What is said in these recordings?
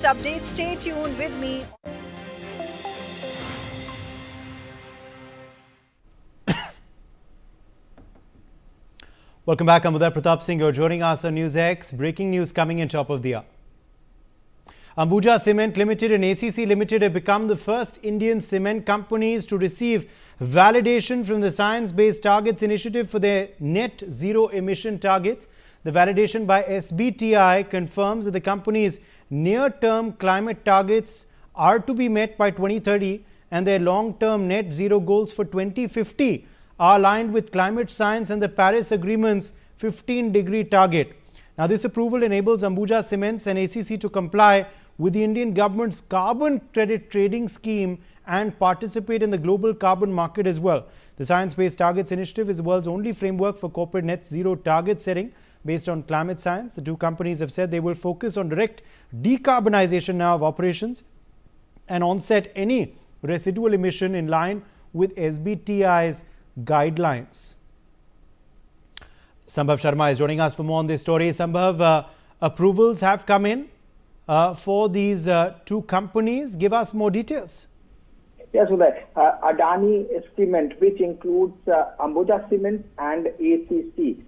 Update, stay tuned with me. Welcome back. I'm Uday Pratap Singh. You're joining us on NewsX. Breaking news coming in top of the hour. Ambuja Cement Limited and ACC Limited have become the first Indian cement companies to receive validation from the Science Based Targets Initiative for their net zero emission targets. The validation by SBTI confirms that the company's near-term climate targets are to be met by 2030 and their long-term net zero goals for 2050 are aligned with climate science and the Paris Agreement's 15-degree target. Now, this approval enables Ambuja Cements and ACC to comply with the Indian government's carbon credit trading scheme and participate in the global carbon market as well. The Science Based Targets Initiative is the world's only framework for corporate net zero target setting based on climate science. The two companies have said they will focus on direct decarbonization now of operations and onset any residual emission in line with SBTI's guidelines. Sambhav Sharma is joining us for more on this story. Sambhav, approvals have come in for these two companies. Give us more details. Yes, Uday. Adani Cement, which includes Ambuja Cement and ACC,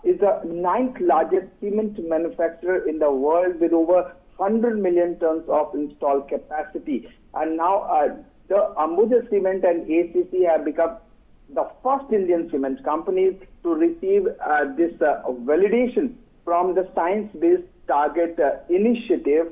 is the 9th largest cement manufacturer in the world with over 100 million tons of installed capacity. And now the Ambuja Cement and ACC have become the first Indian cement companies to receive this validation from the Science Based Target Initiative,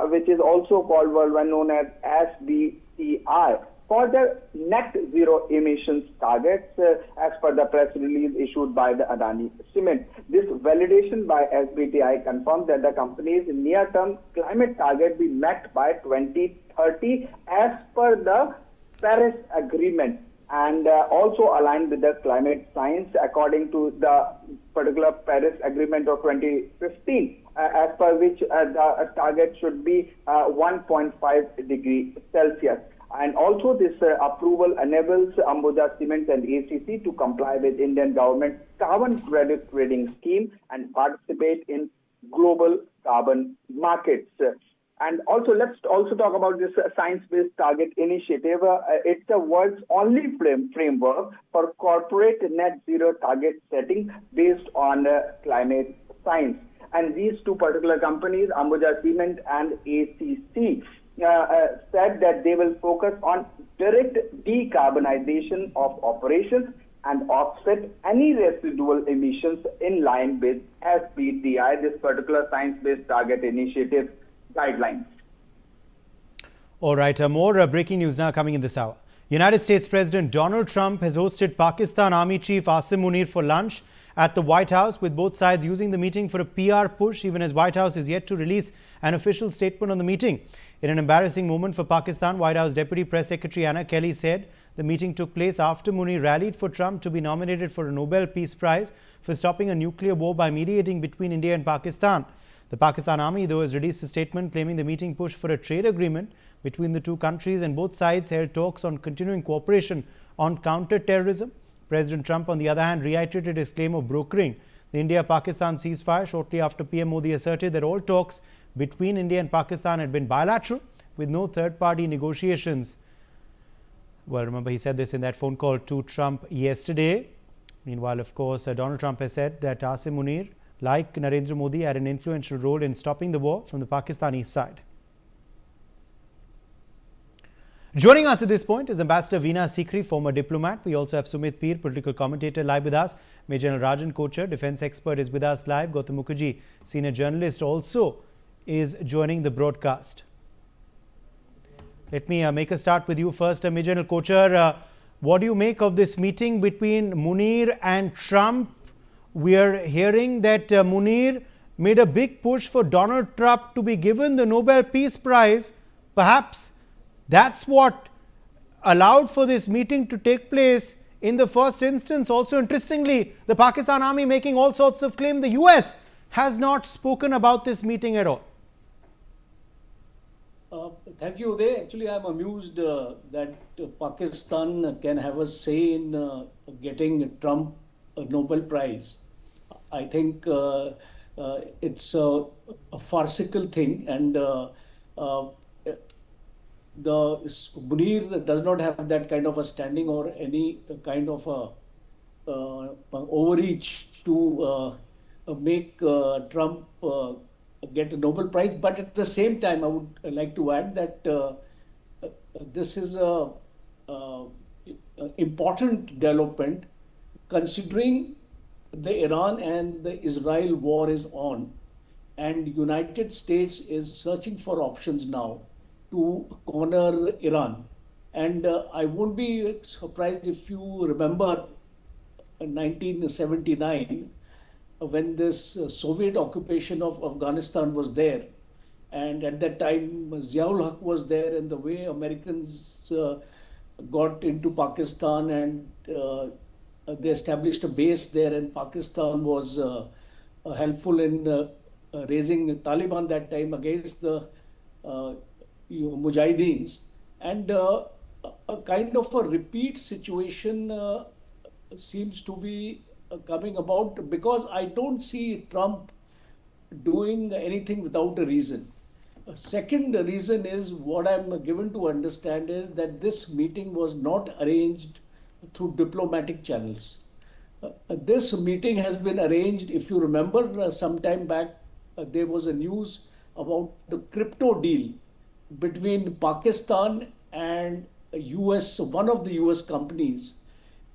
which is also called worldwide known as SBTI, for the net zero emissions targets as per the press release issued by the Adani Cement. This validation by SBTI confirms that the company's near-term climate target be met by 2030 as per the Paris Agreement, and also aligned with the climate science according to the particular Paris Agreement of 2015, as per which the target should be 1.5 degrees Celsius. And also this approval enables Ambuja Cement and ACC to comply with Indian government carbon credit trading scheme and participate in global carbon markets. And also, let's also talk about this Science-Based Target Initiative. It's the world's only framework for corporate net zero target setting based on climate science. And these two particular companies, Ambuja Cement and ACC, said that they will focus on direct decarbonization of operations and offset any residual emissions in line with SBTI, this particular Science-Based Target Initiative guidelines. All right, more breaking news now coming in this hour. United States President Donald Trump has hosted Pakistan Army Chief Asim Munir for lunch at the White House, with both sides using the meeting for a PR push, even as White House is yet to release an official statement on the meeting. In an embarrassing moment for Pakistan, White House Deputy Press Secretary Anna Kelly said the meeting took place after Munir rallied for Trump to be nominated for a Nobel Peace Prize for stopping a nuclear war by mediating between India and Pakistan. The Pakistan Army, though, has released a statement claiming the meeting pushed for a trade agreement between the two countries, and both sides held talks on continuing cooperation on counter-terrorism. President Trump, on the other hand, reiterated his claim of brokering the India-Pakistan ceasefire shortly after PM Modi asserted that all talks between India and Pakistan had been bilateral with no third-party negotiations. Well, remember, he said this in that phone call to Trump yesterday. Meanwhile, of course, Donald Trump has said that Asim Munir, like Narendra Modi, had an influential role in stopping the war from the Pakistani side. Joining us at this point is Ambassador Veena Sikri, former diplomat. We also have Sumit Peer, political commentator, live with us. Major General Rajan Kochar, defense expert, is with us live. Gautam Mukherjee, senior journalist, also is joining the broadcast. Let me make a start with you first. Major General Kochar, what do you make of this meeting between Munir and Trump? We are hearing that Munir made a big push for Donald Trump to be given the Nobel Peace Prize. Perhaps that's what allowed for this meeting to take place in the first instance. Also, interestingly, the Pakistan Army making all sorts of claims. The U.S. has not spoken about this meeting at all. Thank you, Uday. Actually, I'm amused that Pakistan can have a say in getting Trump a Nobel Prize. I think it's a farcical thing, and uh, the Munir does not have that kind of a standing or any kind of overreach to make Trump get a Nobel Prize. But at the same time, I would like to add that this is a important development, considering the Iran and the Israel war is on, and United States is searching for options now to corner Iran. And I won't be surprised if you remember 1979, when this Soviet occupation of Afghanistan was there. And at that time, Ziaul Haq was there, and the way Americans got into Pakistan, and they established a base there, and Pakistan was helpful in raising Taliban that time against the Mujahideens. And a kind of a repeat situation seems to be coming about, because I don't see Trump doing anything without a reason. A second reason is, what I'm given to understand is that this meeting was not arranged through diplomatic channels. This meeting has been arranged, if you remember, some time back, there was a news about the crypto deal between Pakistan and US, one of the US companies.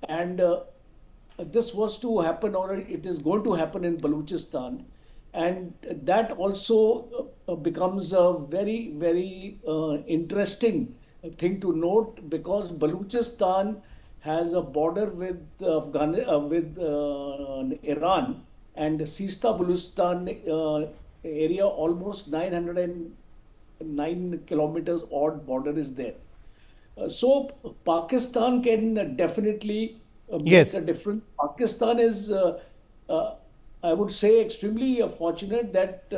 And this was to happen, or it is going to happen, in Balochistan. And that also becomes a very, very interesting thing to note, because Balochistan has a border with Iran, and Sista Balochistan area, almost 909 kilometers odd border is there. So Pakistan can definitely make a difference. Pakistan is, I would say, extremely fortunate that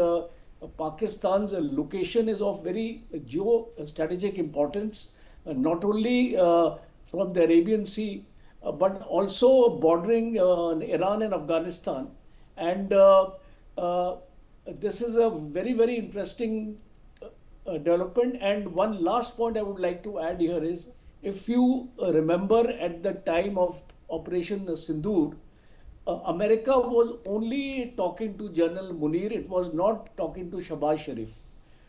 Pakistan's location is of very geostrategic importance, not only from the Arabian Sea, but also bordering Iran and Afghanistan. And this is a very, very interesting development. And one last point I would like to add here is, if you remember, at the time of Operation Sindoor, America was only talking to General Munir. It was not talking to Shahbaz Sharif.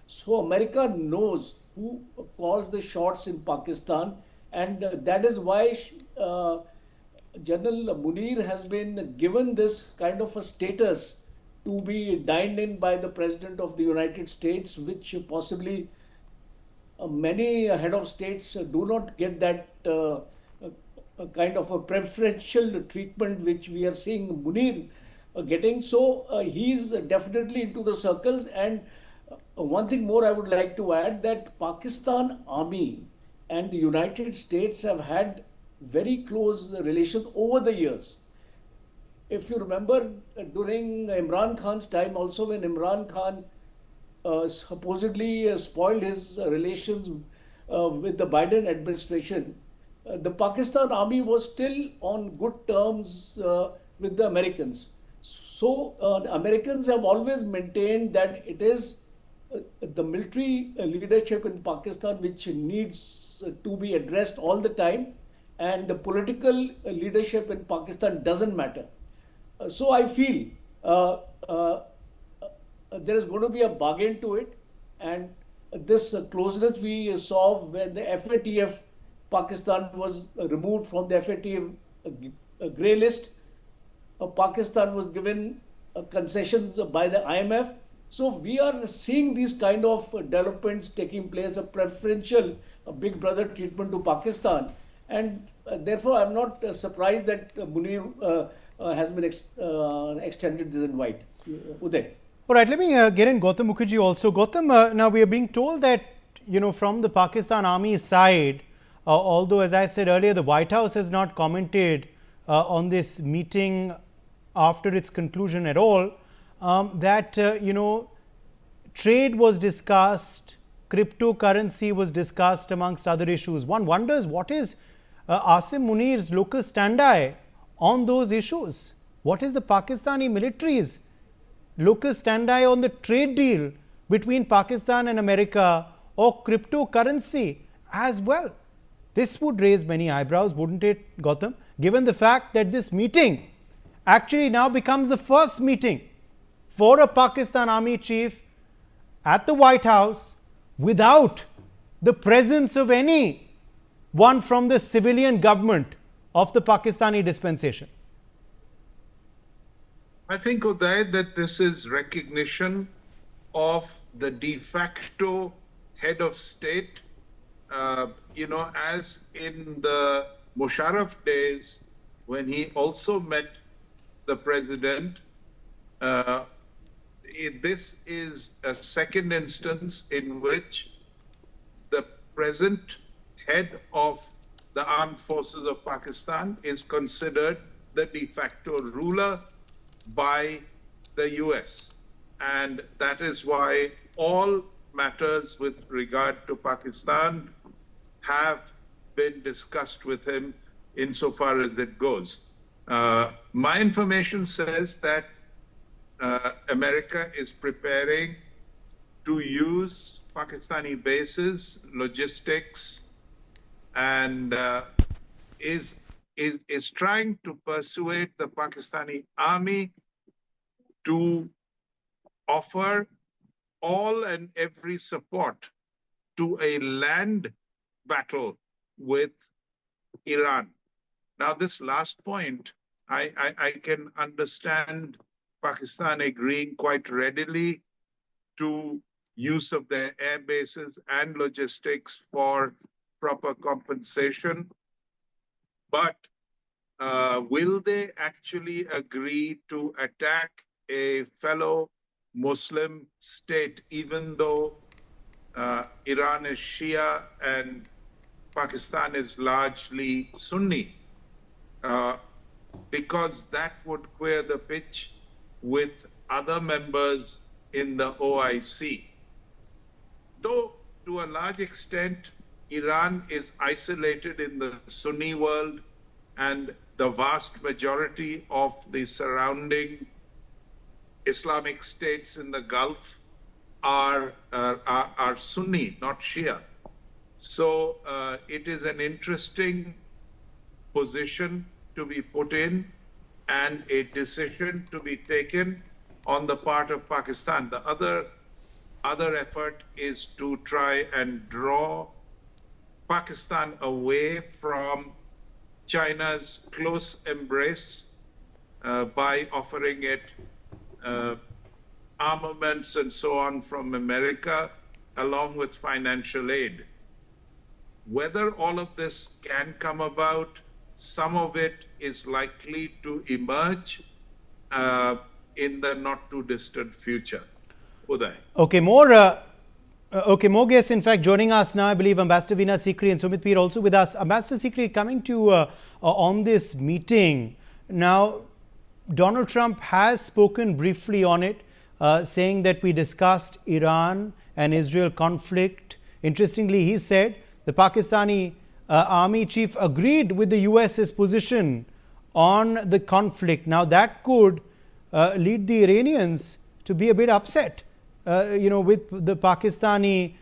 So America knows who calls the shots in Pakistan, and that is why General Munir has been given this kind of a status to be dined in by the President of the United States, which possibly many head of states do not get that a kind of a preferential treatment which we are seeing Munir getting. So he's definitely into the circles. And one thing more I would like to add, that Pakistan Army and the United States have had very close relations over the years. If you remember, during Imran Khan's time also, when Imran Khan supposedly spoiled his relations with the Biden administration, the Pakistan Army was still on good terms with the Americans. So Americans have always maintained that it is the military leadership in Pakistan which needs to be addressed all the time, and the political leadership in Pakistan doesn't matter. So I feel there is going to be a bargain to it, and this closeness we saw when the FATF Pakistan was removed from the FATF grey list. Pakistan was given concessions by the IMF. So we are seeing these kind of developments taking place, a preferential big brother treatment to Pakistan. And therefore, I'm not surprised that Munir has been extended this invite. Uday. All right, let me get in Gautam Mukherjee also. Gautam, now we are being told that, from the Pakistan Army side, although, as I said earlier, the White House has not commented on this meeting after its conclusion at all, that, trade was discussed, cryptocurrency was discussed amongst other issues. One wonders, what is Asim Munir's locus standi on those issues? What is the Pakistani military's locus standi on the trade deal between Pakistan and America or cryptocurrency as well? This would raise many eyebrows, wouldn't it, Gautam? Given the fact that this meeting actually now becomes the first meeting for a Pakistan Army chief at the White House without the presence of any one from the civilian government of the Pakistani dispensation. I think, Uday, that this is recognition of the de facto head of state. As in the Musharraf days, when he also met the president, this is a second instance in which the present head of the armed forces of Pakistan is considered the de facto ruler by the US. And that is why all matters with regard to Pakistan have been discussed with him insofar as it goes. My information says that America is preparing to use Pakistani bases, logistics, and is trying to persuade the Pakistani army to offer all and every support to a land battle with Iran. Now, this last point, I can understand Pakistan agreeing quite readily to use of their air bases and logistics for proper compensation. But will they actually agree to attack a fellow Muslim state, even though Iran is Shia and Pakistan is largely Sunni? Because that would clear the pitch with other members in the OIC. Though to a large extent, Iran is isolated in the Sunni world, and the vast majority of the surrounding Islamic states in the Gulf are Sunni, not Shia. So it is an interesting position to be put in and a decision to be taken on the part of Pakistan. The other effort is to try and draw Pakistan away from China's close embrace by offering it armaments and so on from America, along with financial aid. Whether all of this can come about, some of it is likely to emerge in the not too distant future. Uday. Okay, more guests, in fact, joining us now. I believe Ambassador Veena Sikri and Sumit Peer also with us. Ambassador Sikri, coming to on this meeting. Now, Donald Trump has spoken briefly on it, saying that we discussed Iran and Israel conflict. Interestingly, he said the Pakistani army chief agreed with the US's position on the conflict. Now, that could lead the Iranians to be a bit upset, with the Pakistani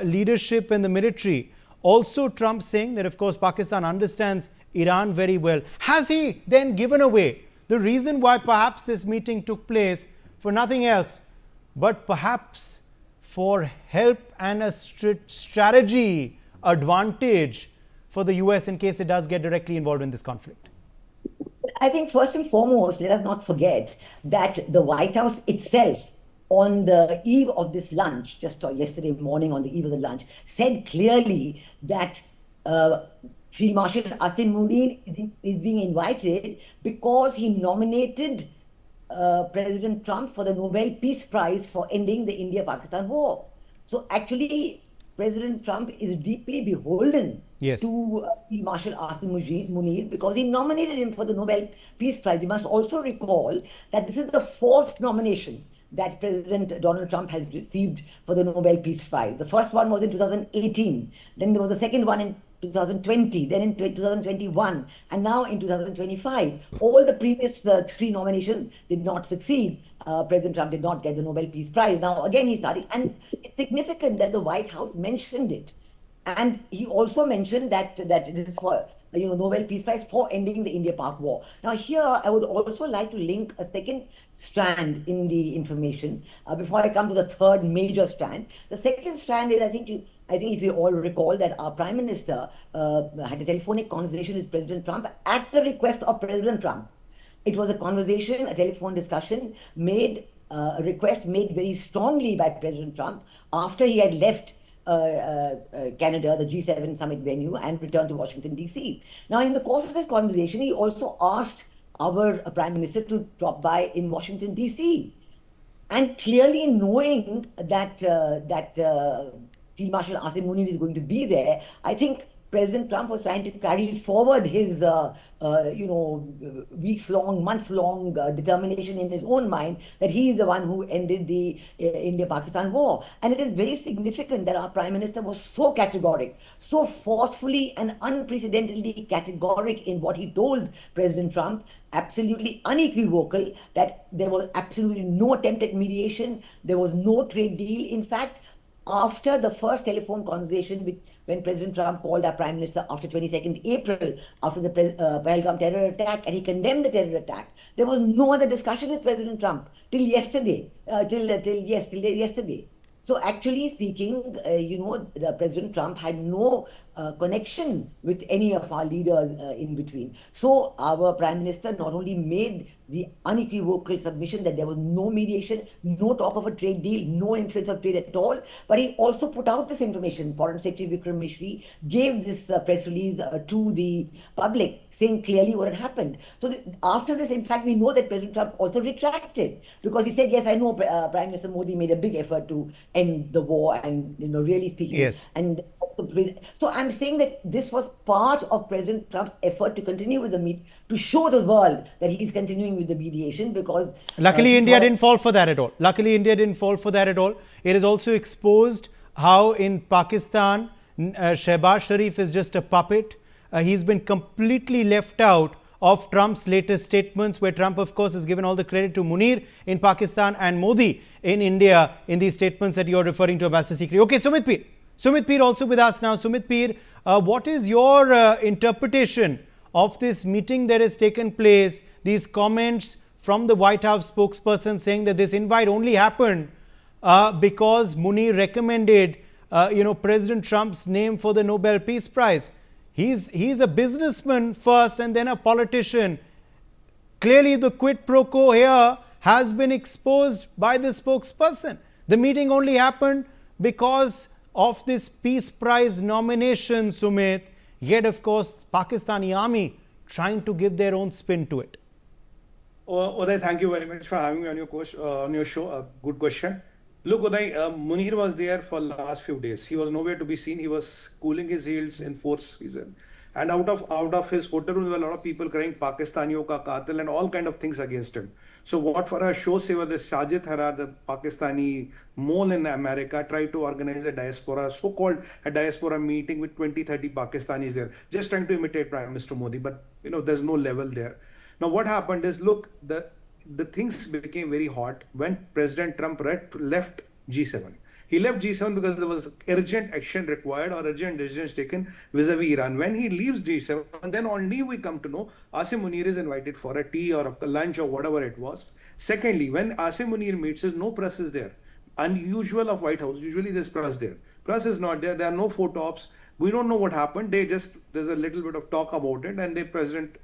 leadership and the military. Also, Trump saying that, of course, Pakistan understands Iran very well. Has he then given away the reason why perhaps this meeting took place for nothing else but perhaps for help and a strategy advantage for the US in case it does get directly involved in this conflict? I think first and foremost, let us not forget that the White House itself, on the eve of this lunch, just yesterday morning on the eve of the lunch, said clearly that Field Marshal Asim Munir is being invited because he nominated President Trump for the Nobel Peace Prize for ending the India-Pakistan war. So actually, President Trump is deeply beholden to Field Marshal Asim Munir because he nominated him for the Nobel Peace Prize. You must also recall that this is the fourth nomination that President Donald Trump has received for the Nobel Peace Prize. The first one was in 2018. Then there was a second one in 2020, then in 2021, and now in 2025. All the previous three nominations did not succeed. President Trump did not get the Nobel Peace Prize. Now, again, he's starting. And it's significant that the White House mentioned it. And he also mentioned that this is for Nobel Peace Prize for ending the India-Pak war. Now here I would also like to link a second strand in the information before I come to the third major strand. The second strand is I think if you all recall that our Prime Minister had a telephonic conversation with President Trump at the request of President Trump. It was a conversation, a telephone discussion made, a request made very strongly by President Trump after he had left Canada, the G7 summit venue, and returned to Washington, D.C. Now, in the course of this conversation, he also asked our Prime Minister to drop by in Washington, D.C. And clearly knowing that Field Marshal Asim Munir is going to be there, I think President Trump was trying to carry forward his, weeks-long, months-long determination in his own mind that he is the one who ended the India-Pakistan war. And it is very significant that our Prime Minister was so categoric, so forcefully and unprecedentedly categoric in what he told President Trump, absolutely unequivocal, that there was absolutely no attempt at mediation, there was no trade deal. In fact, after the first telephone conversation when President Trump called our Prime Minister after 22nd April, after the Pahalgam terror attack, and he condemned the terror attack, there was no other discussion with President Trump till yesterday. Yesterday. So actually speaking, the President Trump had no connection with any of our leaders in between. So our Prime Minister not only made the unequivocal submission that there was no mediation, no talk of a trade deal, no influence of trade at all, but he also put out this information. Foreign Secretary Vikram Misri gave this press release to the public, saying clearly what had happened. So after this, in fact, we know that President Trump also retracted, because he said, yes, I know Prime Minister Modi made a big effort to end the war, and really speaking. Yes. And so I'm saying that this was part of President Trump's effort to continue with the to show the world that he's continuing with the mediation, because luckily India didn't fall for that at all. It is also exposed how in Pakistan Shehbaz Sharif is just a puppet. He's been completely left out of Trump's latest statements, where Trump, of course, has given all the credit to Munir in Pakistan and Modi in India in these statements that you're referring to, Ambassador Sikri. Okay, Sumit Peer also with us now. Sumit Peer, what is your interpretation of this meeting that has taken place, these comments from the White House spokesperson saying that this invite only happened because Munir recommended President Trump's name for the Nobel Peace Prize? He's a businessman first and then a politician. Clearly the quid pro quo here has been exposed by the spokesperson. The meeting only happened because of this Peace Prize nomination, Sumit. Yet, of course, Pakistani army trying to give their own spin to it. Uday, thank you very much for having me on your show. Good question. Look, Uday, Munir was there for last few days. He was nowhere to be seen. He was cooling his heels in fourth season. And out of his hotel room, there were a lot of people crying Pakistaniyon ka qatil and all kind of things against him. So what for a show saver, the Shajid Hara, the Pakistani mole in America, tried to organize a diaspora, so-called a diaspora meeting with 20-30 Pakistanis there, just trying to imitate Prime Minister Modi. But, there's no level there. Now, what happened is, look, the things became very hot when President Trump left G7. He left G7 because there was urgent action required or urgent decisions taken vis-a-vis Iran. When he leaves G7, then only we come to know Asim Munir is invited for a tea or a lunch or whatever it was. Secondly, when Asim Munir meets, no press is there. Unusual of White House. Usually there's press there. Press is not there. There are no photo ops. We don't know what happened. There's a little bit of talk about it. And President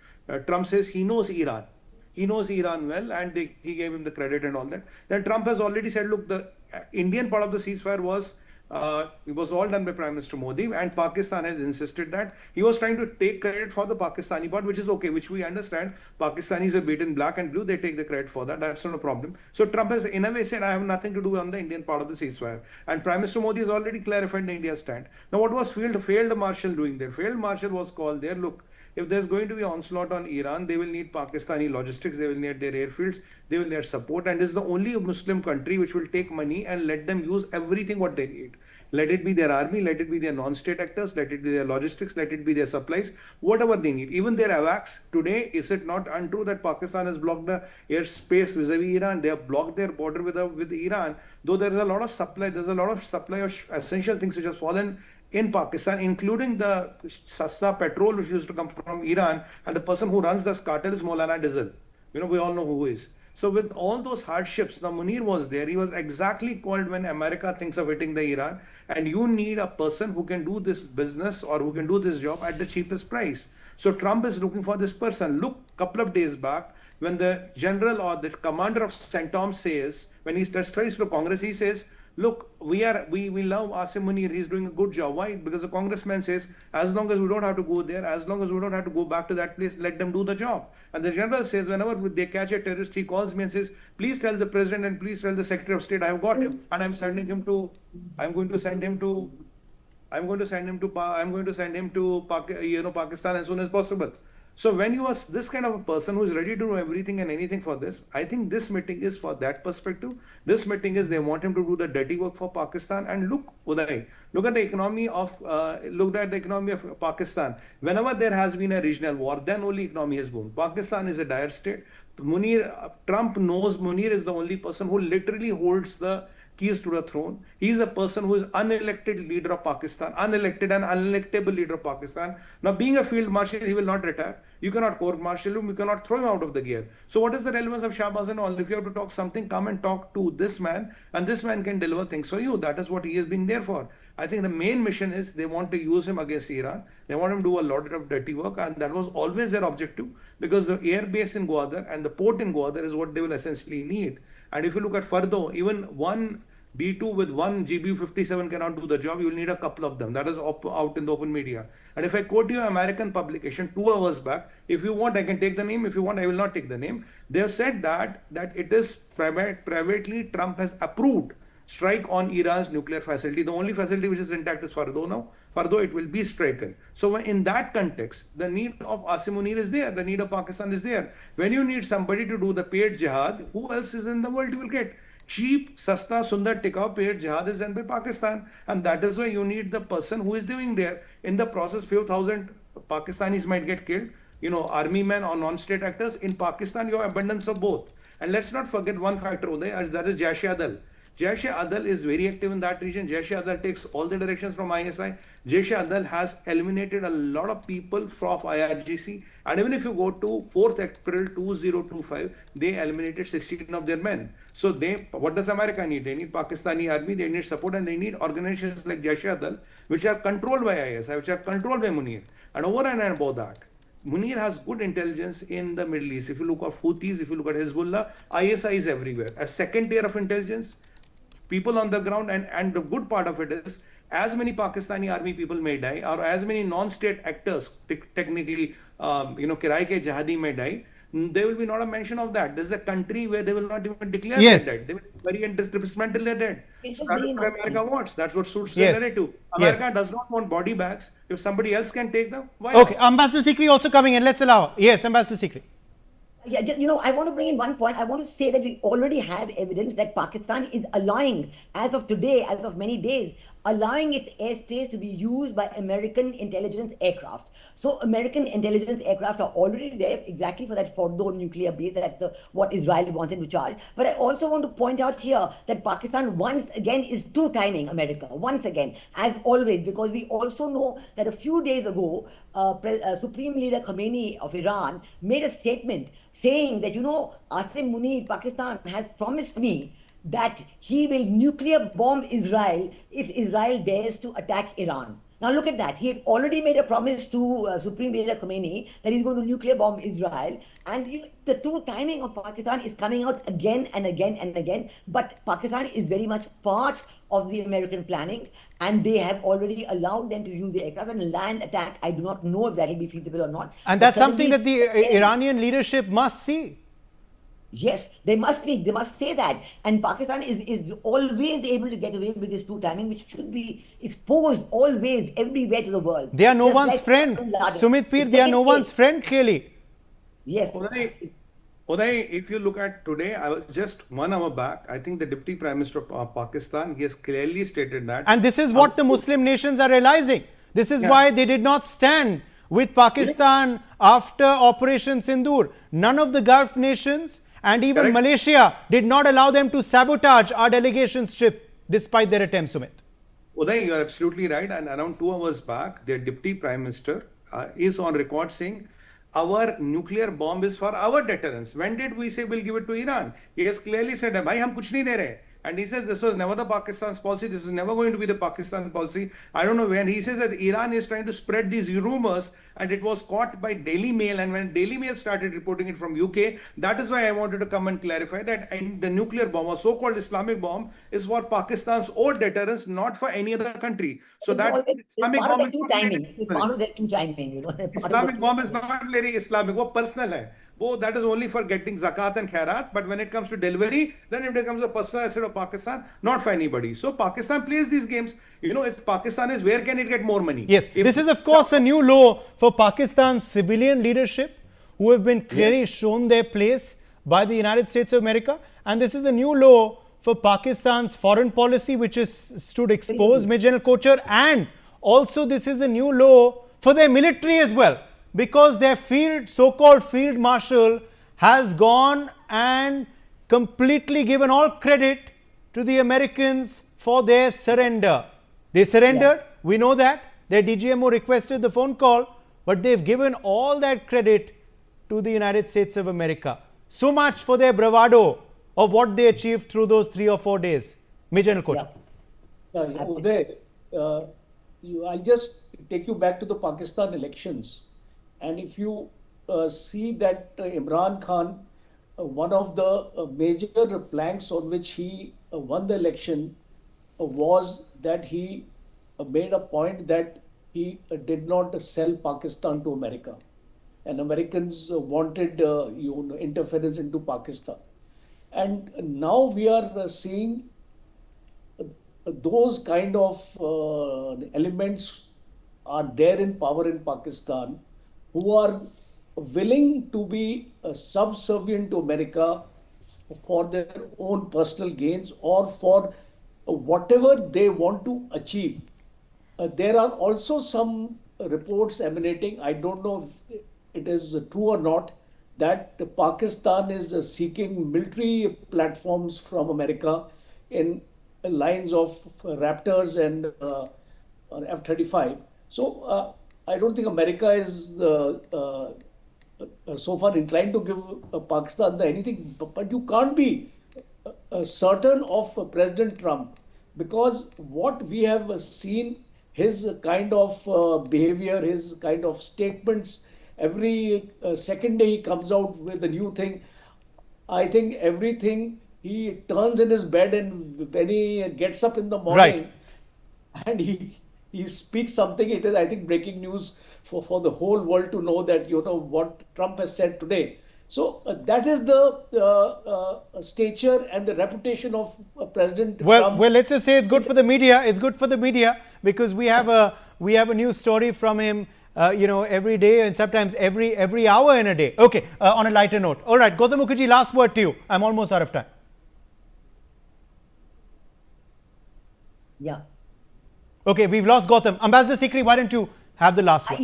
Trump says he knows Iran. He knows Iran well, and he gave him the credit and all that. Then Trump has already said, look, the Indian part of the ceasefire was all done by Prime Minister Modi, and Pakistan has insisted that he was trying to take credit for the Pakistani part, which is okay, which we understand. Pakistanis are beaten black and blue, they take the credit for that. That's not a problem. So Trump has in a way said, I have nothing to do on the Indian part of the ceasefire. And Prime Minister Modi has already clarified the India stand. Now, what was Field Marshal doing there? Field Marshal was called there. Look, if there's going to be onslaught on Iran, they will need Pakistani logistics, they will need their airfields, they will need support. And this is the only Muslim country which will take money and let them use everything what they need. Let it be their army, let it be their non-state actors, let it be their logistics, let it be their supplies, whatever they need. Even their AWACS. Today, is it not untrue that Pakistan has blocked the airspace vis-a-vis Iran? They have blocked their border with Iran. Though there is a lot of supply, there's a lot of supply of essential things which has fallen in Pakistan, including the Sasta petrol which used to come from Iran, and the person who runs this cartel is Maulana Diesel. We all know who is. So with all those hardships, the Munir was there. He was exactly called when America thinks of hitting the Iran, and you need a person who can do this business or who can do this job at the cheapest price. So Trump is looking for this person. Look, couple of days back, when the general or the commander of CENTCOM says, when he testifies to Congress, he says, look, we love Asim Munir. He's doing a good job. Why? Because the congressman says, as long as we don't have to go there, as long as we don't have to go back to that place, let them do the job. And the general says, whenever they catch a terrorist, he calls me and says, please tell the president and please tell the secretary of state I have got him, and I'm going to send him to Pakistan as soon as possible. So when you are this kind of a person who is ready to do everything and anything for this, I think this meeting is for that perspective. This meeting is they want him to do the dirty work for Pakistan. And look, Uday, look at the economy of Pakistan. Whenever there has been a regional war, then only economy has boomed. Pakistan is a dire state. Trump knows Munir is the only person who literally holds the keys to the throne. He is a person who is unelected leader of Pakistan, unelected and unelectable leader of Pakistan. Now, being a field marshal, he will not retire. You cannot court martial him. You cannot throw him out of the gear. So what is the relevance of Shahbaz and all? If you have to talk something, come and talk to this man, and this man can deliver things for you. That is what he is being there for. I think the main mission is they want to use him against Iran. They want him to do a lot of dirty work, and that was always their objective, because the air base in Gwadar and the port in Gwadar is what they will essentially need. And if you look at Fardo, even one B2 with one GB57 cannot do the job. You will need a couple of them. That is out in the open media. And if I quote you an American publication 2 hours back, if you want, I can take the name. If you want, I will not take the name. They have said that it is privately Trump has approved strike on Iran's nuclear facility. The only facility which is intact is Fardo now. Fardo, it will be stricken. So in that context, the need of Asim Munir is there. The need of Pakistan is there. When you need somebody to do the paid jihad, who else is in the world you will get? Cheap, sasta, sundar, tikau, paid jihad is done by Pakistan. And that is why you need the person who is doing there. In the process, few thousand Pakistanis might get killed. Army men or non-state actors. In Pakistan, you have abundance of both. And let's not forget one factor, Uday, that is Jaish-e-Adal. Jaish-e-Adal is very active in that region. Jaish-e-Adal takes all the directions from ISI. Jaish-e-Adal has eliminated a lot of people from IRGC. And even if you go to 4th April 2025, they eliminated 16 of their men. So what does America need? They need Pakistani army, they need support, and they need organizations like Jaish-e-Adal, which are controlled by ISI, which are controlled by Munir. And over and above that, Munir has good intelligence in the Middle East. If you look at Houthis, if you look at Hezbollah, ISI is everywhere. A second tier of intelligence, people on the ground, and the good part of it is, as many Pakistani army people may die, or as many non-state actors, technically, Kirai ke Jihadi may die, there will be not a mention of that. This is a country where they will not even declare Yes. they're dead. They will bury and dismantle their dead. It's So just that very is what naughty. America wants. That's what suits Yes. the narrative. Yes. America does not want body bags. If somebody else can take them, why Okay, not? Ambassador Sikri also coming in. Let's allow. Yes, Ambassador Sikri. Yeah, I want to bring in one point. I want to say that we already have evidence that Pakistan is allowing, as of today, as of many days, allowing its airspace to be used by American intelligence aircraft. So American intelligence aircraft are already there exactly for that Fordo nuclear base. That's what Israel wanted to charge. But I also want to point out here that Pakistan once again is two-timing America, once again, as always, because we also know that a few days ago, Supreme Leader Khomeini of Iran made a statement saying that, Asim Munir, Pakistan, has promised me that he will nuclear bomb Israel if Israel dares to attack Iran. Now look at that. He had already made a promise to Supreme Leader Khomeini that he's going to nuclear bomb Israel. And the true timing of Pakistan is coming out again and again and again. But Pakistan is very much part of the American planning, and they have already allowed them to use the aircraft. And land attack, I do not know if that will be feasible or not. And But that's something that suddenly- the Iranian leadership must see. Yes, they must say that. And Pakistan is always able to get away with this two timing, which should be exposed always, everywhere to the world. They are no Just one's like friend. Bin Laden. Sumit Peer, The they are second no case- one's friend, clearly. Yes. Uday, Uday, if you look at today, I was just 1 hour back. I think the Deputy Prime Minister of Pakistan, he has clearly stated that. And this is what the Muslim nations are realizing. This is why they did not stand with Pakistan after Operation Sindoor. None of the Gulf nations and even Malaysia did not allow them to sabotage our delegation's trip despite their attempts, Sumit. Uday, you are absolutely right. And around 2 hours back, their Deputy Prime Minister is on record saying, our nuclear bomb is for our deterrence. When did we say we'll give it to Iran? He has clearly said, bhai, hum kuch nahi de rahe. And he says this was never the Pakistan's policy. This is never going to be the Pakistan policy. I don't know when. He says that Iran is trying to spread these rumors, and it was caught by Daily Mail. And when Daily Mail started reporting it from UK, that is why I wanted to come and clarify that the nuclear bomb or so-called Islamic bomb is for Pakistan's own deterrence, not for any other country. So that Islamic bomb is not Islamic bomb is not very Islamic. वो personal है. That is only for getting zakat and khairat, but when it comes to delivery, then it becomes a personal asset of Pakistan, not for anybody. So Pakistan plays these games. If Pakistan is, where can it get more money? Yes, this is of course a new law for Pakistan's civilian leadership, who have been clearly shown their place by the United States of America. And this is a new law for Pakistan's foreign policy, which is stood exposed, Major General Kochar. And also this is a new law for their military as well, because their so-called field marshal has gone and completely given all credit to the Americans for their surrender. They surrendered, we know that. Their DGMO requested the phone call, but they've given all that credit to the United States of America. So much for their bravado of what they achieved through those 3 or 4 days. Major General Kochar. Uday, I'll just take you back to the Pakistan elections. And if you see that Imran Khan, one of the major planks on which he won the election was that he made a point that he did not sell Pakistan to America. And Americans wanted interference into Pakistan. And now we are seeing those kind of elements are there in power in Pakistan, who are willing to be subservient to America for their own personal gains or for whatever they want to achieve. There are also some reports emanating, I don't know if it is true or not, that Pakistan is seeking military platforms from America in lines of Raptors and F-35. So I don't think America is so far inclined to give Pakistan anything, but you can't be certain of President Trump, because what we have seen, his kind of behavior, his kind of statements, every second day he comes out with a new thing. I think everything he turns in his bed, and when he gets up in the morning and he speaks something, it is, I think, breaking news for the whole world to know that, what Trump has said today. So that is the stature and the reputation of President Trump. Well, let's just say it's good for the media. It's good for the media because we have a news story from him, every day and sometimes every hour in a day. Okay, on a lighter note. All right, Gautam Mukherjee, last word to you. I'm almost out of time. Yeah. Okay, we've lost Gautam. Ambassador Sikri, why don't you have the last word?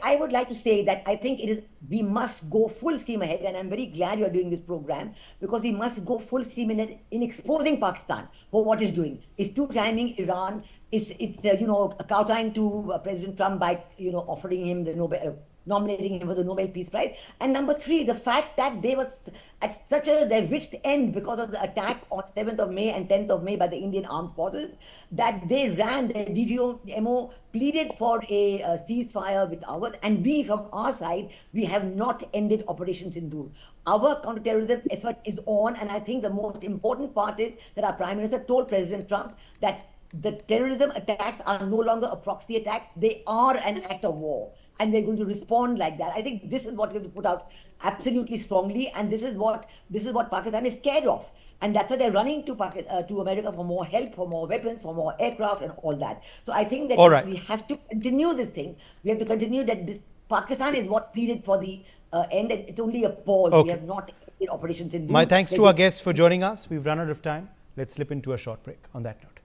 I would like to say that I think we must go full steam ahead, and I'm very glad you're doing this program, because we must go full steam in exposing Pakistan for what it's doing. It's two-timing Iran. It's kowtowing to President Trump by offering him the nominating him for the Nobel Peace Prize. And number 3, the fact that they were at their wits' end because of the attack on 7th of May and 10th of May by the Indian Armed Forces, that they ran, the DGMO pleaded for a ceasefire with ours, and we, from our side, we have not ended Operation Sindoor. Our counterterrorism effort is on, and I think the most important part is that our Prime Minister told President Trump that the terrorism attacks are no longer a proxy attacks, they are an act of war. And we're going to respond like that. I think this is what we have to put out absolutely strongly, and this is what Pakistan is scared of, and that's why they're running to America for more help, for more weapons, for more aircraft, and all that. So I think that we have to continue this thing. We have to continue that this Pakistan is what pleaded for the end, and it's only a pause. Okay. We have not ended operations in My Doon. thanks to our guests for joining us. We've run out of time. Let's slip into a short break on that note.